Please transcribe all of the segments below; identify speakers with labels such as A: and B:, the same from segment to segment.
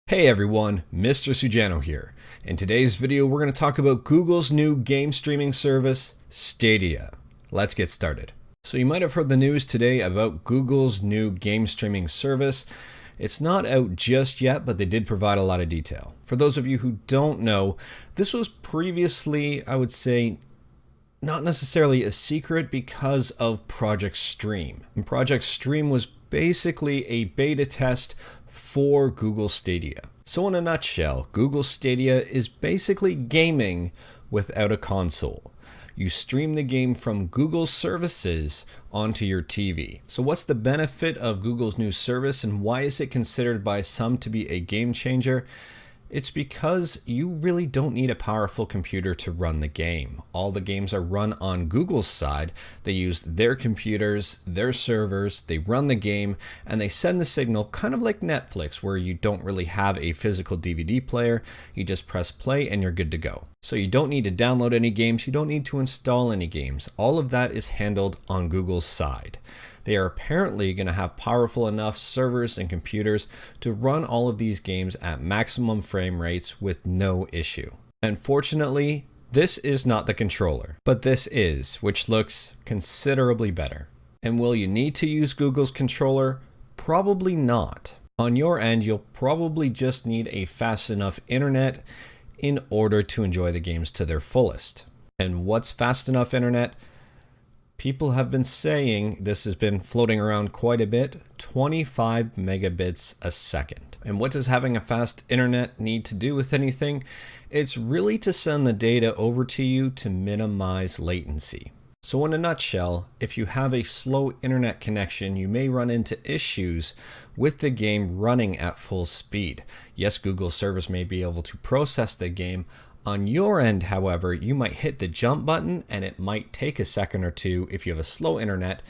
A: Hey everyone, Mr. Sujano here. In today's video, we're going to talk about Google's new game streaming service, Stadia. Let's get started. So you might have heard the news today about Google's new game streaming service. It's not out just yet, but they did provide a lot of detail. For those of you who don't know, this was previously, I would say, not necessarily a secret because of Project Stream. And Project Stream was basically a beta test for Google Stadia. So in a nutshell, Google Stadia is basically gaming without a console. You stream the game from Google services onto your TV. So what's the benefit of Google's new service and why is it considered by some to be a game changer? It's because you really don't need a powerful computer to run the game. All the games are run on Google's side. They use their computers, their servers, they run the game, and they send the signal kind of like Netflix, where you don't really have a physical DVD player. You just press play and you're good to go. So you don't need to download any games, you don't need to install any games. All of that is handled on Google's side. They are apparently going to have powerful enough servers and computers to run all of these games at maximum frame rates with no issue. Unfortunately, this is not the controller, but this is, which looks considerably better. And will you need to use Google's controller? Probably not. On your end, you'll probably just need a fast enough internet in order to enjoy the games to their fullest. And what's fast enough internet? People have been saying, this has been floating around quite a bit, 25 megabits a second. And what does having a fast internet need to do with anything? It's really to send the data over to you to minimize latency. So in a nutshell, if you have a slow internet connection, you may run into issues with the game running at full speed. Yes, Google servers may be able to process the game. On your end, however, you might hit the jump button and it might take a second or two if you have a slow internet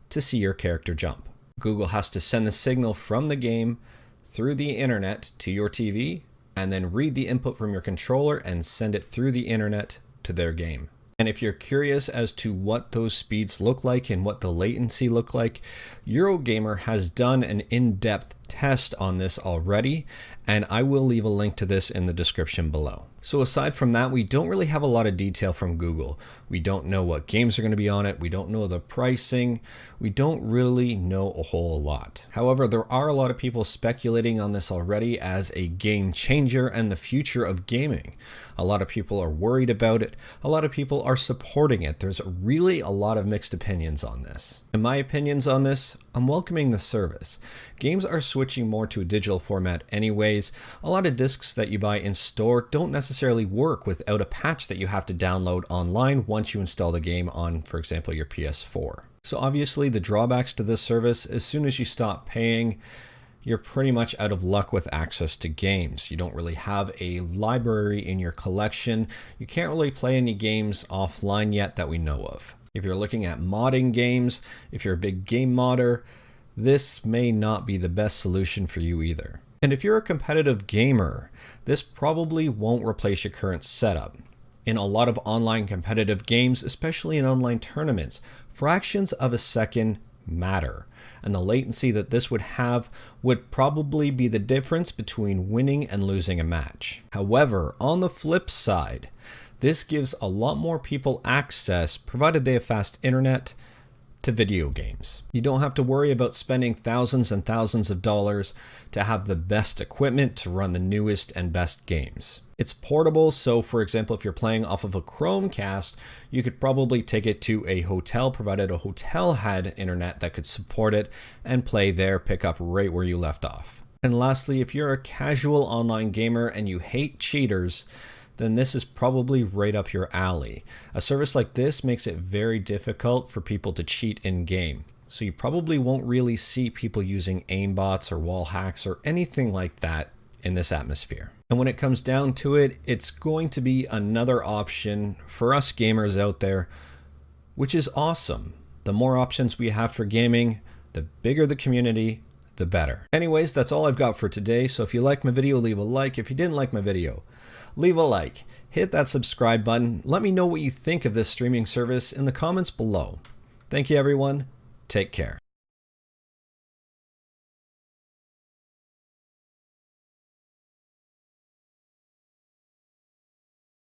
A: to see your character jump. Google has to send the signal from the game through the internet to your TV and then read the input from your controller and send it through the internet to their game. And if you're curious as to what those speeds look like and what the latency look like, Eurogamer has done an in-depth test on this already, and I will leave a link to this in the description below. So aside from that, we don't really have a lot of detail from Google. We don't know what games are going to be on it. We don't know the pricing. We don't really know a whole lot. However, there are a lot of people speculating on this already as a game changer and the future of gaming. A lot of people are worried about it. A lot of people are supporting it. There's really a lot of mixed opinions on this. In my opinions on this, I'm welcoming the service. Games are switching more to a digital format anyways. A lot of discs that you buy in store don't necessarily work without a patch that you have to download online once you install the game on, for example, your PS4. So obviously the drawbacks to this service, as soon as you stop paying, you're pretty much out of luck with access to games. You don't really have a library in your collection. You can't really play any games offline yet that we know of. If you're looking at modding games, if you're a big game modder, this may not be the best solution for you either. And if you're a competitive gamer, this probably won't replace your current setup. In a lot of online competitive games, especially in online tournaments, fractions of a second matter. And the latency that this would have would probably be the difference between winning and losing a match. However, on the flip side, this gives a lot more people access, provided they have fast internet, to video games. You don't have to worry about spending thousands and thousands of dollars to have the best equipment to run the newest and best games. It's portable, so for example, if you're playing off of a Chromecast, you could probably take it to a hotel, provided a hotel had internet that could support it, and play there, pick up right where you left off. And lastly, if you're a casual online gamer and you hate cheaters, then this is probably right up your alley. A service like this makes it very difficult for people to cheat in-game. So you probably won't really see people using aimbots or wall hacks or anything like that in this atmosphere. And when it comes down to it, it's going to be another option for us gamers out there, which is awesome. The more options we have for gaming, the bigger the community, the better. Anyways, that's all I've got for today. So if you liked my video, leave a like. If you didn't like my video, leave a like. Hit that subscribe button. Let me know what you think of this streaming service in the comments below. Thank you, everyone. Take care.